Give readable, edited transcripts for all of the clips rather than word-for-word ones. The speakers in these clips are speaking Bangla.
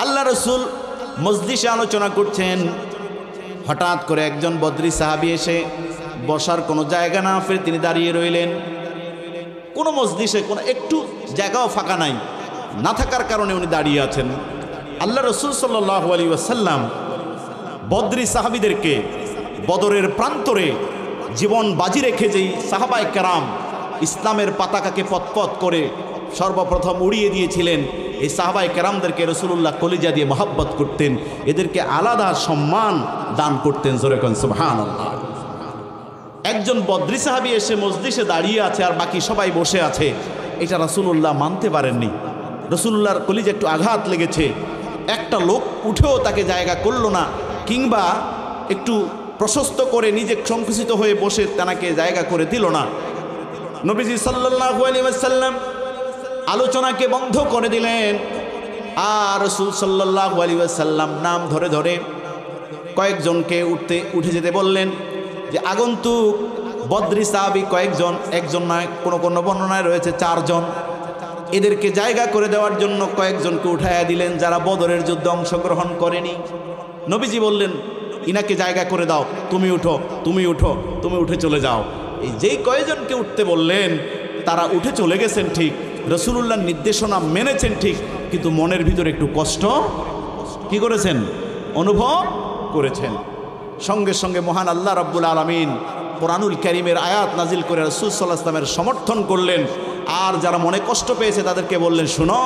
আল্লাহ রসুল মজলিসে আলোচনা করছেন, হঠাৎ করে একজন বদরি সাহাবী এসে বসার কোনো জায়গা না পেয়ে তিনি দাঁড়িয়ে রইলেন। কোনো মজলিসে কোনো একটু জায়গাও ফাঁকা নাই, না থাকার কারণে উনি দাঁড়িয়ে আছেন। আল্লাহ রসুল সাল্লাল্লাহু আলাইহি ওয়াসাল্লাম বদরি সাহাবীদেরকে বদরের প্রান্তরে জীবন বাজি রেখে যেই সাহাবায়ে কেরাম ইসলামের পতাকাকে পথ করে সর্বপ্রথম উড়িয়ে দিয়েছিলেন, এই সাহাবায়ে কেরামদেরকে রাসূলুল্লাহ কলিজা দিয়ে মহব্বত করতেন, এদেরকে আলাদা সম্মান দান করতেন। জোরে কোন সুবহানাল্লাহ। একজন বদরি সাহাবী এসে মজলিসে দাঁড়িয়ে আছে আর বাকি সবাই বসে আছে, এটা রাসূলুল্লাহ মানতে পারেননি। রাসূলুল্লাহর কলিজা একটু আঘাত লেগেছে। একটা লোক উঠেও তাকে জায়গা করলো না, কিংবা একটু প্রশস্ত করে নিজে সংকুচিত হয়ে বসে তাকে জায়গা করে দিল না। নবীজি সাল্লাল্লাহু আলাইহি ওয়াসাল্লাম আলোচনাকে বন্ধ করে দিলেন, আর রাসূল সাল্লাল্লাহু আলাইহি ওয়াসাল্লাম নাম ধরে ধরে কয়েকজনকে উঠে যেতে বললেন। যে আগন্তুক বদরি সাহাবী কয়েকজন, একজন নয়, কোনো বর্ণনায় রয়েছে 4 জন। এদেরকে জায়গা করে দেওয়ার জন্য কয়েকজনকে উঠাইয়া দিলেন যারা বদরের যুদ্ধে অংশগ্রহণ করেনি। নবীজি বললেন, ইনাকে জায়গা করে দাও, তুমি উঠো, তুমি উঠো, তুমি উঠে চলে যাও। এই যেই কয়েকজনকে উঠতে বললেন তারা উঠে চলে গেছেন ঠিক, রাসূলুল্লাহর নির্দেশনা মেনেছেন ঠিক, কিন্তু মনের ভিতরে একটু কষ্ট কি করেছেন? অনুভব করেছেন। সঙ্গে সঙ্গে মহান আল্লাহ রাব্বুল আলামিন কোরআনুল কারীমের আয়াত নাজিল করে রাসূল সাল্লাল্লাহু আলাইহি ওয়াসাল্লামের সমর্থন করলেন। আর যারা মনে কষ্ট পেয়েছে তাদেরকে বললেন, শোনো,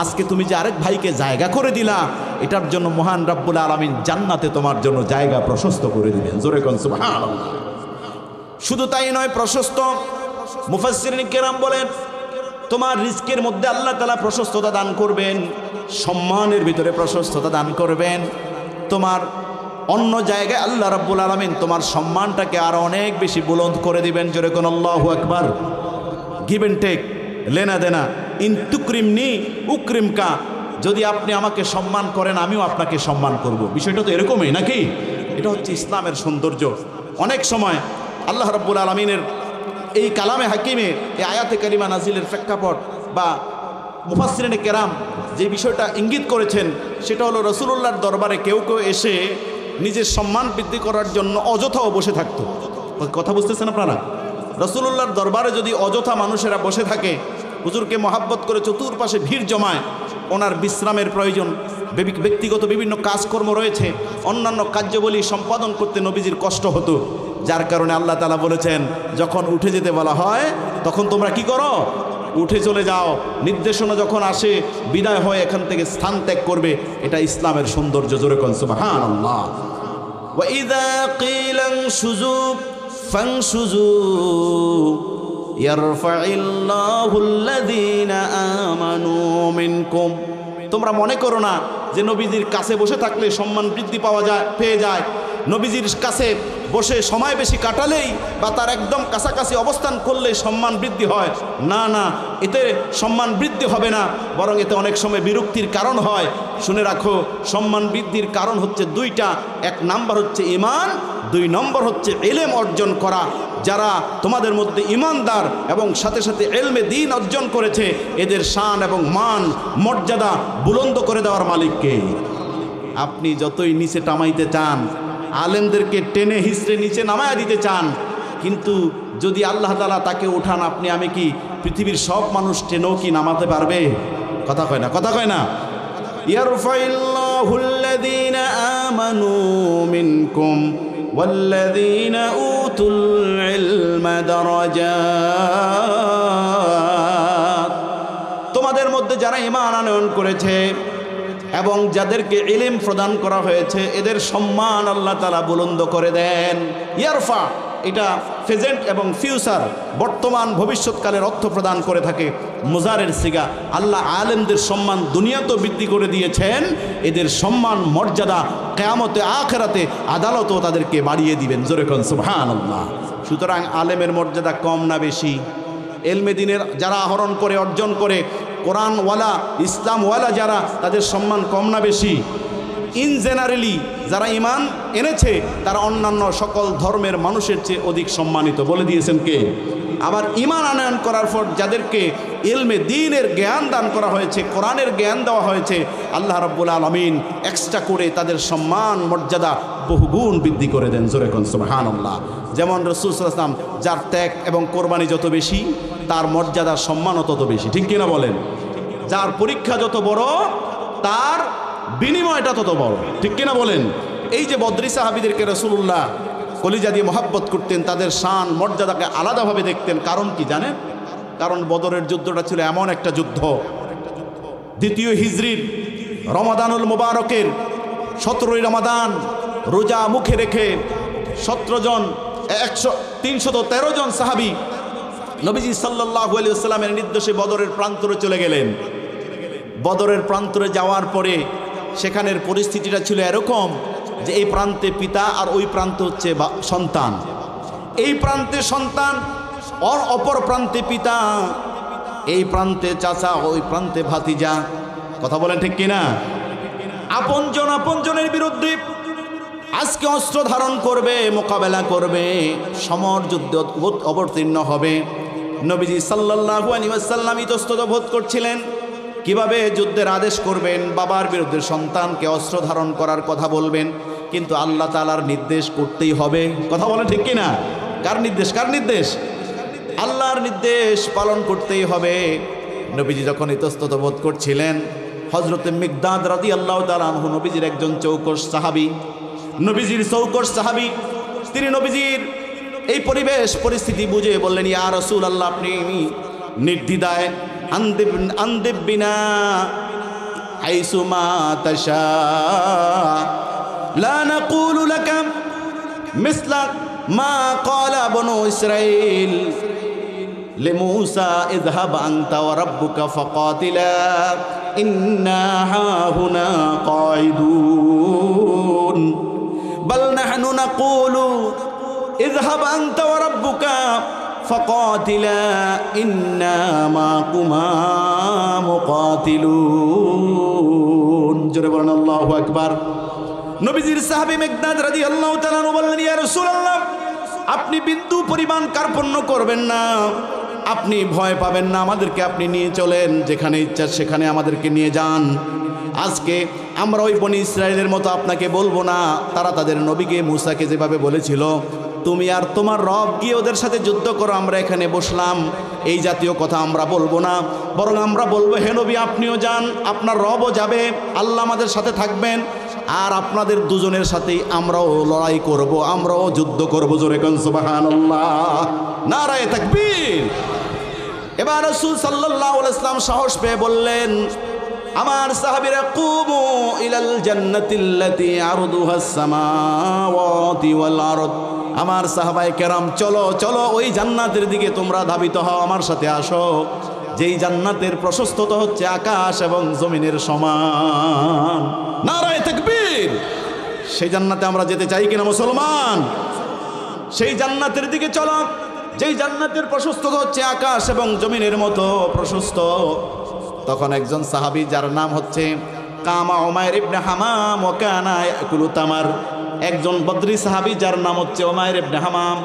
আজকে তুমি যে আরেক ভাইকে জায়গা করে দিলা, এটার জন্য মহান রাব্বুল আলামিন জান্নাতে তোমার জন্য জায়গা প্রশস্ত করে দিবেন। জোরে কোন সুবহানাল্লাহ। শুধু তাই নয়, প্রশস্ত, মুফাসসিরিন কিরাম বলেন, তোমার রিজকের মধ্যে আল্লাহ তাআলা প্রশস্ততা দান করবেন, সম্মানের ভিতরে প্রশস্ততা দান করবেন। তোমার অন্য জায়গায় আল্লাহ রাব্বুল আলামিন তোমার সম্মানটাকে আরো অনেক বেশি বুলন্দ করে দিবেন। জোরে কোন আল্লাহু আকবার। গিভ এন্ড টেক, লেনা দেনা। ইন তুকরিমনি উকরিমকা, যদি আপনি আমাকে সম্মান করেন আমিও আপনাকে সম্মান করব। বিষয়টা তো এরকমই নাকি? এটা হচ্ছে ইসলামের সৌন্দর্য। অনেক সময় আল্লাহ রাব্বুল আলামিনের এই কালামে হাকিমে এই আয়াতে কারিমা নাজিলের প্রেক্ষাপট বা মুফাসসিরিনে কেরাম যে বিষয়টা ইঙ্গিত করেছেন সেটা হলো রাসূলুল্লাহর দরবারে কেউ কেউ এসে নিজের সম্মান বৃদ্ধি করার জন্য অযথাও বসে থাকতো। কথা বুঝতেছেন আপনারা? রাসূলুল্লাহর দরবারে যদি অযথা মানুষেরা বসে থাকে, হুজুরকে মহাব্বত করে চতুর্পাশে ভিড় জমায়, ওনার বিশ্রামের প্রয়োজন, ব্যক্তিগত বিভিন্ন কাজকর্ম রয়েছে, অন্যান্য কার্যাবলী সম্পাদন করতে নবীজির কষ্ট হতো। যার কারণে আল্লাহ তাআলা বলেছেন, যখন উঠে যেতে বলা হয় তখন তোমরা কি করো? উঠে চলে যাও। নির্দেশনা যখন আসে বিদায় হয়ে এখান থেকে স্থান ত্যাগ করবে। এটা ইসলামের সৌন্দর্য। জোরে কোন সুবহানাল্লাহ। ওয়া ইযা কিলা ইনশুযু ফানশুযু ইয়ারফাইল্লাহুল্লাযীনা আমানু মিনকুম। তোমরা মনে করো না যে নবীজির কাছে বসে থাকলে সম্মান বৃদ্ধি পেয়ে যায়। নবীজির কাছে বসে সময় বেশি কাটালেই বা তার একদম কাছাকাছি অবস্থান করলে সম্মান বৃদ্ধি হয়। না না, এতে সম্মান বৃদ্ধি হবে না, বরং এতে অনেক সময় বিরক্তির কারণ হয়। শুনে রাখো, সম্মান বৃদ্ধির কারণ হচ্ছে 2টা। 1 নাম্বার হচ্ছে ঈমান, 2 নম্বর হচ্ছে ইলম অর্জন করা। যারা তোমাদের মধ্যে ঈমানদার এবং সাথে সাথে ইলমে দ্বীন অর্জন করেছে, এদের শান এবং মান মর্যাদা বুলন্দ করে দেওয়ার মালিক কে? আপনি যতই নিচে নামাইতে চান, আলেমদেরকে টেনে হিসড়ে নিচে নামায়া দিতে চান, কিন্তু যদি আল্লাহ তাআলা তাকে উঠান, আপনি আমি কি পৃথিবীর সব মানুষ টেনেও কি নামাতে পারবে? কথা কয় না, কথা কয় না। ইয়ারফাইল্লাহুল্লাযীনা আমানু মিনকুম ওয়াল্লাযীনা উতুল ইলমা দারাজাত। তোমাদের মধ্যে যারা ঈমান আনয়ন করেছে এবং যাদেরকে ইলম প্রদান করা হয়েছে, এদের সম্মান আল্লাহ তাআলা বুলন্দ করে দেন। ইয়ারফা, এটা প্রেজেন্ট এবং ফিউচার, বর্তমান ভবিষ্যৎকালের অর্থ প্রদান করে থাকে। মুজারের সিগা। আল্লাহ আলেমদের সম্মান দুনিয়াতেও বৃদ্ধি করে দিয়েছেন, এদের সম্মান মর্যাদা কিয়ামতে আখিরাতে আদালতও তাদেরকে বাড়িয়ে দিবেন। জোরে কোন সুবহানাল্লাহ। সুতরাং আলেমের মর্যাদা কম না বেশি? ইলমে দ্বীনের যারা আহরণ করে, অর্জন করে, কোরআনওয়ালা ইসলামওয়ালা যারা, তাদের সম্মান কম না বেশি? ইন জেনারেলি যারা ঈমান এনেছে তারা অন্যান্য সকল ধর্মের মানুষের চেয়ে অধিক সম্মানিত। বলে দিয়েছেন কে? আবার ঈমান আনয়ন করার পর যাদেরকে ইলমে দ্বীনের জ্ঞান দান করা হয়েছে, কোরআনের জ্ঞান দেওয়া হয়েছে, আল্লাহ রাব্বুল আলামিন এক্সট্রা করে তাদের সম্মান মর্যাদা বহুগুণ বৃদ্ধি করে দেন। জোরে কোন সুবহানাল্লাহ। যেমন রাসূল সাল্লাল্লাহু আলাইহি ওয়াসাল্লাম, যার ত্যাগ এবং কোরবানি যত বেশি, তার মর্যাদার সম্মানও তত বেশি। ঠিক কিনা বলেন? যার পরীক্ষা যত বড়, তার বিনিময়টা তত বড়। ঠিক কিনা বলেন? এই যে বদরি সাহাবীদেরকে রাসূলুল্লাহ কলিজা দিয়ে মহাব্বত করতেন, তাদের শান মর্যাদাকে আলাদাভাবে দেখতেন। কারণ কি জানেন? কারণ বদরের যুদ্ধটা ছিল এমন একটা যুদ্ধ, দ্বিতীয় হিজরির রমাদানুল মুবারকের 17ই রমাদান রোজা মুখে রেখে 17 জন 313 জন সাহাবী নবীজি সাল্লাল্লাহু আলাইহি ওয়াসাল্লামের নির্দেশে বদরের প্রান্তরে চলে গেলেন। বদরের প্রান্তরে যাওয়ার পরে সেখানের পরিস্থিতিটা ছিল এরকম যে এই প্রান্তে পিতা আর ওই প্রান্তে হচ্ছে সন্তান, এই প্রান্তে সন্তান, অপর প্রান্তে পিতা, এই প্রান্তে চাচা, ওই প্রান্তে ভাতিজা। কথা বলেন ঠিক কিনা? আপনজন আপনজনের বিরুদ্ধে আজকে অস্ত্র ধারণ করবে, মোকাবেলা করবে, সমর যুদ্ধ অবতীর্ণ হবে। নবীজি সাল্লাল্লাহু আলাইহি ওয়াসাল্লাম ইতস্তত বোধ করছিলেন কিভাবে যুদ্ধের আদেশ করবেন, বাবার বিরুদ্ধে সন্তানকে অস্ত্র ধারণ করার কথা বলবেন, কিন্তু আল্লাহ তাআলার নির্দেশ করতেই হবে। কথা বলেন ঠিক কিনা? কার নির্দেশ? কার নির্দেশ? আল্লাহর নির্দেশ পালন করতেই হবে। নবীজি যখন ইতস্তত বোধ করছিলেন, হযরতে মিকদাদ রাদিয়াল্লাহু তাআলা আনহু নবীজির একজন চৌকস সাহাবী, নবীজির চৌকস সাহাবী, তিনি নবীজির এই পরিবেশ পরিস্থিতি বুঝে বললেন, ইয়া রাসূলুল্লাহ, আপনি নির্দ্বিধায় আনদিব বিনা হাইসুমা তাশা লা নাকুলু লাকা মিসলা মা ক্বালা বনু ইসরাঈল লিমূসা ইযহাব আনতা ওয়া রাব্বুকা ফাকাতিলা ইন্না হাহুনা কাঈদুন বাল নাহনু নাকুলু ইযহাব আনতা ওয়া রাব্বুকা ফাকাতিলা ইন্না মাকুমা মুকাতিলুন। জোরে বলেন আল্লাহু আকবার। নবীজির সাহাবী মিকদাদ রাদিয়াল্লাহু তাআলা আনহু বললেন, ইয়া রাসূলুল্লাহ, আপনি বিন্দু পরিমাণ কার্পণ্য করবেন না, আপনি ভয় পাবেন না, আমাদেরকে আপনি নিয়ে চলেন, যেখানে ইচ্ছা সেখানে আমাদেরকে নিয়ে যান। আজকে আমরা ওই বনি ইসরায়েলের মতো আপনাকে বলবো না, তারা তাদের নবীকে মূসাকে যেভাবে বলেছিল, তুমি আর তোমার রব গিয়ে ওদের সাথে যুদ্ধ করো, আমরা এখানে বসলাম, এই জাতীয় কথা আমরা বলবো না। বরং আমরা বলবো, হে নবী, আপনিও যান, আপনার রবও যাবে, আল্লাহ আমাদের সাথে থাকবেন, আর আপনাদের দুজনের সাথেই আমরাও লড়াই করব, আমরাও যুদ্ধ করব। জোরে কোন সুবহানাল্লাহ, নারায়ে তাকবীর। এবার রাসূল সাল্লাল্লাহু আলাইহি ওয়াসাল্লাম সাহস পেয়ে বললেন, আমার সাহাবীরা, কুমু ইলাল জান্নাতিল্লাতী আরদুহাস সামাওয়াতি ওয়াল আরদ, আমার সাহাবায়ে কেরাম, চলো চলো ওই জান্নাতের দিকে তোমরা ধাবিত হও, আমার সাথে আসো, যেই জান্নাতের প্রশস্ততা হচ্ছে আকাশ এবং জমিনের সমান। নারায়ে তাকবীর। সেই জান্নাতে আমরা যেতে চাই কিনা মুসলমান? সেই জান্নাতের দিকে চলো যেই জান্নাতের প্রশস্ততা হচ্ছে আকাশ এবং জমিনের মতো প্রশস্ত। তখন একজন সাহাবী, যার নাম হচ্ছে কামা উমাইর ইবনে হামাম ওয়া কানা ইয়াকুলু তামার, একজন বদরি সাহাবী যার নাম হচ্ছে উমাইর ইবনে হামাম,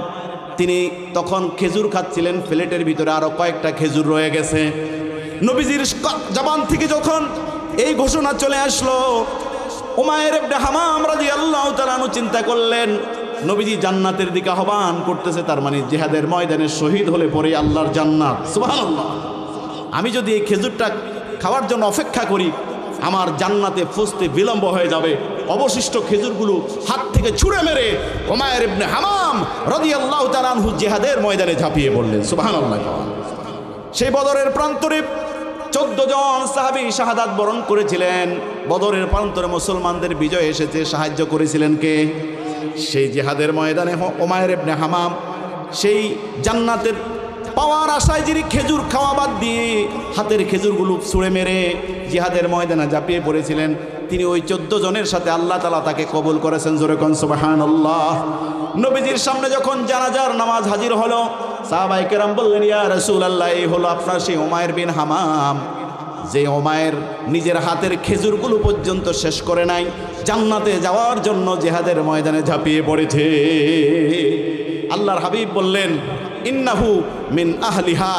তিনি তখন খেজুর খাচ্ছিলেন, প্লেটের ভিতরে আরো কয়েকটা খেজুর রয়ে গেছে। নবীজির জবান থেকে যখন এই ঘোষণা চলে আসলো, উমাইর ইবনে হামাম রাদিয়াল্লাহু তাআলা আনহু চিন্তা করলেন, নবীজি জান্নাতের দিকে আহ্বান করতেছে, তার মানে জিহাদের ময়দানে শহীদ হলে পরে আল্লাহর জান্নাত। সুবহানাল্লাহ। আমি যদি এই খেজুরটা খাওয়ার জন্য অপেক্ষা করি, আমার জান্নাতে পৌঁছতে বিলম্ব হয়ে যাবে। অবশিষ্ট খেজুরগুলো হাত থেকে ছুঁড়ে মেরে উমাইর ইবনে হামাম রাদিয়াল্লাহু তাআলা আনহু জিহাদের ময়দানে ঝাঁপিয়ে পড়লেন। সুবহানাল্লাহ। সেই বদরের প্রান্তরে 14 জন সাহাবী শাহাদাত বরণ করেছিলেন। বদরের প্রান্তরে মুসলমানদের বিজয় এসেছে, সাহায্য করেছিলেন কে? সেই জিহাদের ময়দানে উমাইর ইবনে হামাম, সেই জান্নাতের পাওয়ার আশায় যিনি খেজুর খাওয়া বাদ দিয়ে হাতের খেজুরগুলো ছুঁড়ে মেরে জিহাদের ময়দানে ঝাঁপিয়ে পড়েছিলেন, তিনি ওই 14 জনের সাথে আল্লাহ তাআলা তাকে কবুল করেছেন। জোরে কোন সুবহানাল্লাহ। নবীজির সামনে যখন জানাজার নামাজ হাজির হলো, সাহাবায়ে কেরাম বললেন, ইয়া রাসূলুল্লাহ, এই হলো আপনার সেই উমাইর বিন হামাম, যে উমাইর নিজের হাতের খেজুরগুলো পর্যন্ত শেষ করে নাই, জান্নাতে যাওয়ার জন্য জিহাদের ময়দানে ঝাঁপিয়ে পড়েছে। আল্লাহর হাবিব বললেন, ইন্নাহু মিন আহলিহা,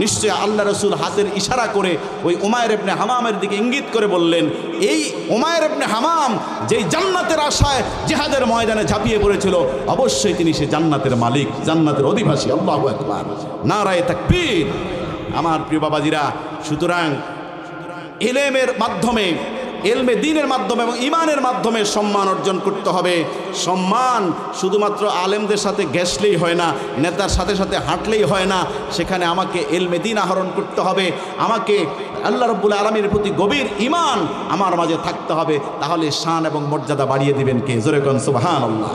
নিশ্চয় আল্লাহ রসুল হাতের ইশারা করে ওই উমায়ের ইবনে হামামের দিকে ইঙ্গিত করে বললেন, এই উমায়ের ইবনে হামাম যেই জান্নাতের আশায় জিহাদের ময়দানে ঝাঁপিয়ে পড়েছিল, অবশ্যই তিনি সে জান্নাতের মালিক, জান্নাতের অধিবাসী। আল্লাহু আকবার, নারায়ে তাকবীর। আমার প্রিয় বাবাজিরা, সুতরাং ইলমের মাধ্যমে, ইলমে দ্বীনের মাধ্যমে এবং ঈমানের মাধ্যমে সম্মান অর্জন করতে হবে। সম্মান শুধুমাত্র আলেমদের সাথে ঘেঁষলেই হয় না, নেতার সাথে সাথে হাঁটলেই হয় না, সেখানে আমাকে ইলমে দ্বীন আহরণ করতে হবে, আমাকে আল্লাহ রাব্বুল আলামিনের প্রতি গভীর ঈমান আমার মাঝে থাকতে হবে। তাহলে শান এবং মর্যাদা বাড়িয়ে দিবেন কে? জোরে কোন সুবহানাল্লাহ।